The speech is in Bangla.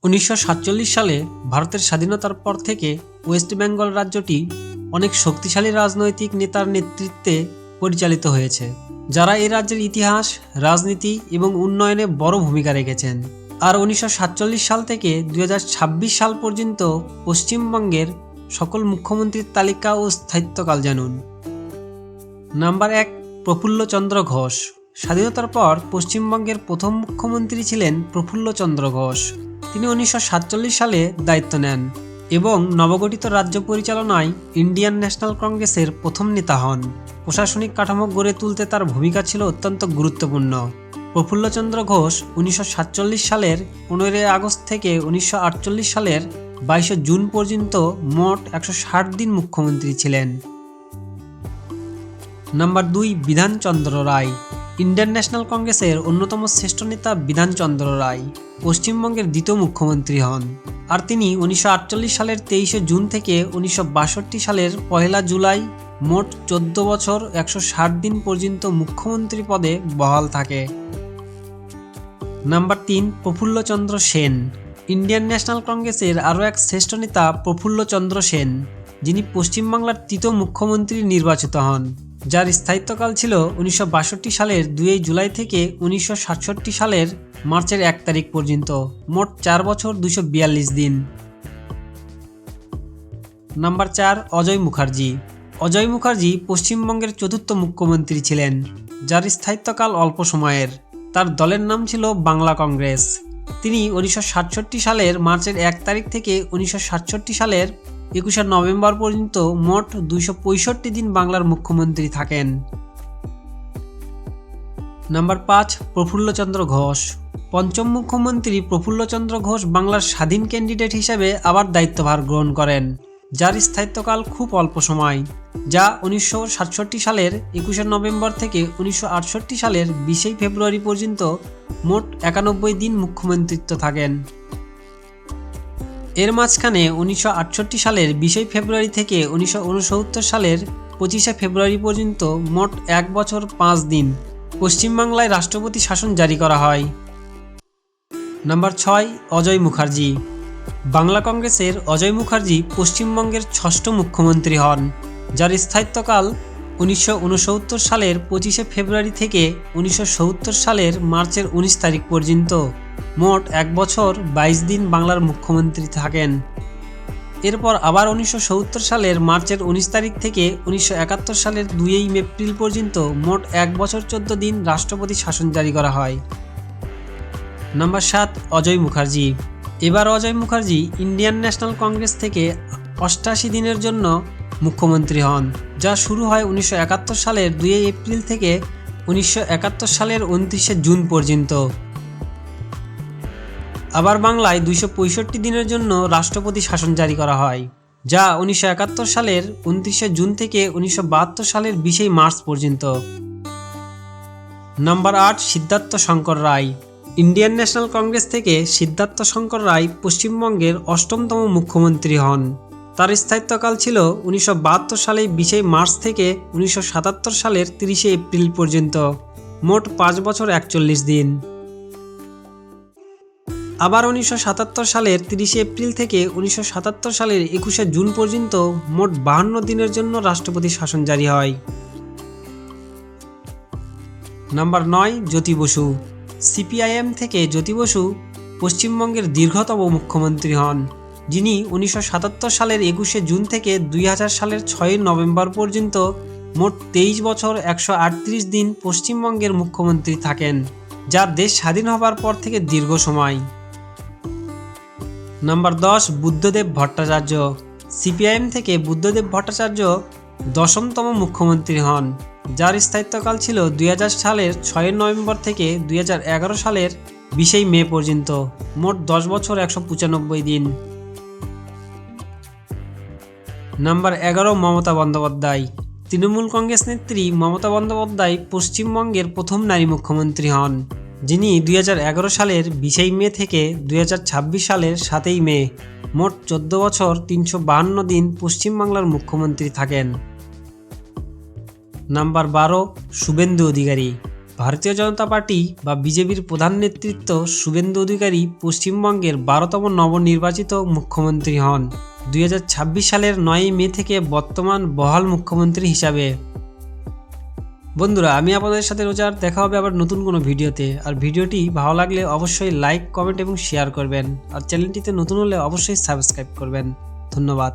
1947 সালে ভারতের স্বাধীনতার পর থেকে ওয়েস্ট বেঙ্গল রাজ্যটি অনেক শক্তিশালী রাজনৈতিক নেতার নেতৃত্বে পরিচালিত হয়েছে, যারা এই রাজ্যের ইতিহাস, রাজনীতি এবং উন্নয়নে বড় ভূমিকা রেখেছেন। আর 1947 সাল থেকে 2026 সাল পর্যন্ত পশ্চিমবঙ্গের সকল মুখ্যমন্ত্রীর তালিকা ও স্থায়িত্বকাল জানুন। নাম্বার 1, প্রফুল্লচন্দ্র ঘোষ। স্বাধীনতার পর পশ্চিমবঙ্গের প্রথম মুখ্যমন্ত্রী ছিলেন প্রফুল্লচন্দ্র ঘোষ। তিনি 1947 সালে দায়িত্ব নেন এবং নবগঠিত রাজ্য পরিচালনায় ইন্ডিয়ান ন্যাশনাল কংগ্রেসের প্রথম নেতা হন। প্রশাসনিক কাঠামো গড়ে তুলতে তার ভূমিকা ছিল অত্যন্ত গুরুত্বপূর্ণ। প্রফুল্লচন্দ্র ঘোষ 1947 সালের 15 আগস্ট থেকে 1948 সালের 22 জুন পর্যন্ত মোট 160 দিন মুখ্যমন্ত্রী ছিলেন। নাম্বার 2, বিধানচন্দ্র রায়। ইন্ডিয়ান ন্যাশনাল কংগ্রেসের অন্যতম শ্রেষ্ঠ নেতা বিধানচন্দ্র রায় পশ্চিমবঙ্গের দ্বিতীয় মুখ্যমন্ত্রী হন, আর তিনি 1948 সালের 23 জুন থেকে 1962 সালের 1 জুলাই মোট 14 বছর 160 দিন পর্যন্ত মুখ্যমন্ত্রী পদে বহাল থাকে। Number 3, Prafulla Chandra Sen. Indian national কংগ্রেসের আরও এক শ্রেষ্ঠ নেতা প্রফুল্লচন্দ্র সেন, যিনি পশ্চিমবাংলার তৃতীয় মুখ্যমন্ত্রী নির্বাচিত হন, যার স্থায়িত্বকাল ছিল 1962 সালের 2 জুলাই থেকে 1967 সালের মার্চের 1 তারিখ পর্যন্ত, মোট 4 বছর 242 দিন। নাম্বার 4, অজয় মুখার্জি। অজয় মুখার্জি পশ্চিমবঙ্গের চতুর্থ মুখ্যমন্ত্রী ছিলেন, যার স্থায়িত্বকাল অল্প সময়ের। তার দলের নাম ছিল বাংলা কংগ্রেস। তিনি 1967 সালের মার্চের 1 তারিখ থেকে 1967 সালের 21 নভেম্বর পর্যন্ত মোট 265 দিন বাংলার মুখ্যমন্ত্রী থাকেন। নাম্বার 5, প্রফুল্লচন্দ্র ঘোষ। পঞ্চম মুখ্যমন্ত্রী প্রফুল্লচন্দ্র ঘোষ বাংলার স্বাধীন ক্যান্ডিডেট হিসেবে আবার দায়িত্বভার গ্রহণ করেন, যার স্থায়িত্বকাল খুব অল্প সময়, যা 1967 সালের 21 নভেম্বর থেকে 1968 সালের 20 ফেব্রুয়ারি পর্যন্ত মোট 91 দিন মুখ্যমন্ত্রিত্ব থাকেন। এর মাঝখানে 1968 সালের 20 ফেব্রুয়ারি থেকে 1969 সালের 25 ফেব্রুয়ারি পর্যন্ত মোট 1 বছর 5 দিন পশ্চিমবাংলায় রাষ্ট্রপতি শাসন জারি করা হয়। নাম্বার 6, অজয় মুখার্জি। বাংলা কংগ্রেসের অজয় মুখার্জি পশ্চিমবঙ্গের 6ষ্ঠ মুখ্যমন্ত্রী হন, যার স্থায়িত্বকাল 1969 সালের 25 ফেব্রুয়ারি থেকে 1970 সালের মার্চের 19 তারিখ পর্যন্ত মোট 1 বছর 22 দিন বাংলার মুখ্যমন্ত্রী থাকেন। এরপর আবার 1970 সালের মার্চের 19 তারিখ থেকে 1971 সালের 2 এপ্রিল পর্যন্ত মোট 1 বছর 14 দিন রাষ্ট্রপতি শাসন জারি করা হয়। নাম্বার 7, অজয় মুখার্জি। এবার অজয় মুখার্জি ইন্ডিয়ান ন্যাশনাল কংগ্রেস থেকে 88 দিনের জন্য মুখ্যমন্ত্রী হন, যা শুরু হয় 1971 সালের 2 এপ্রিল থেকে 1971 সালের 29 জুন পর্যন্ত। আবার বাংলায় 265 দিনের জন্য রাষ্ট্রপতি শাসন জারি করা হয়, যা 1971 সালের 29 জুন থেকে 1972 সালের 20 মার্চ পর্যন্ত। নাম্বার 8, সিদ্ধার্থ শঙ্কর রায়। ইন্ডিয়ান ন্যাশনাল কংগ্রেস থেকে সিদ্ধার্থ শঙ্কর রায় পশ্চিমবঙ্গের 8মতম মুখ্যমন্ত্রী হন। তার স্থায়িত্বকাল ছিল 1972 সালের 20 মার্চ থেকে 1977 সালের 30 এপ্রিল পর্যন্ত, মোট 5 বছর 41 দিন। আবার 1977 সালের 30 এপ্রিল থেকে 1977 সালের 21 জুন পর্যন্ত মোট 52 দিনের জন্য রাষ্ট্রপতি শাসন জারি হয়। নাম্বার 9, জ্যোতি বসু। সিপিআইএম থেকে জ্যোতি বসু পশ্চিমবঙ্গের দীর্ঘতম মুখ্যমন্ত্রী হন, যিনি 1977 সালের 21 জুন থেকে 2000 সালের 6 নভেম্বর পর্যন্ত মোট 23 বছর 138 দিন পশ্চিমবঙ্গের মুখ্যমন্ত্রী থাকেন, যা দেশ স্বাধীন হবার পর থেকে দীর্ঘ সময়। নাম্বার 10, বুদ্ধদেব ভট্টাচার্য। সিপিআইএম থেকে বুদ্ধদেব ভট্টাচার্য 10মতম মুখ্যমন্ত্রী হন, যার স্থায়িত্বকাল ছিল 2000 সালের 6 নভেম্বর থেকে 2011 সালের 20 মে পর্যন্ত, মোট 10 বছর 195 দিন। নাম্বার 11, মমতা বন্দ্যোপাধ্যায়। তৃণমূল কংগ্রেস নেত্রী মমতা বন্দ্যোপাধ্যায় পশ্চিমবঙ্গের প্রথম নারী মুখ্যমন্ত্রী হন, যিনি 2011 সালের 20 মে থেকে 2026 সালের 7 মে মোট 14 বছর 352 দিন পশ্চিমবাংলার মুখ্যমন্ত্রী থাকেন। নাম্বার 12, শুভেন্দু অধিকারী। ভারতীয় জনতা পার্টি বা বিজেপির প্রধান নেতৃত্ব শুভেন্দু অধিকারী পশ্চিমবঙ্গের 12তম নবনির্বাচিত মুখ্যমন্ত্রী হন 2026 সালের 9 মে থেকে বর্তমান বহাল মুখ্যমন্ত্রী হিসাবে। বন্ধুরা, আমি আপনাদের সাথে রোজার দেখা হবে আবার নতুন কোনো ভিডিওতে। আর ভিডিওটি ভালো লাগলে অবশ্যই লাইক, কমেন্ট এবং শেয়ার করবেন। আর চ্যানেলটিতে নতুন হলে অবশ্যই সাবস্ক্রাইব করবেন। ধন্যবাদ।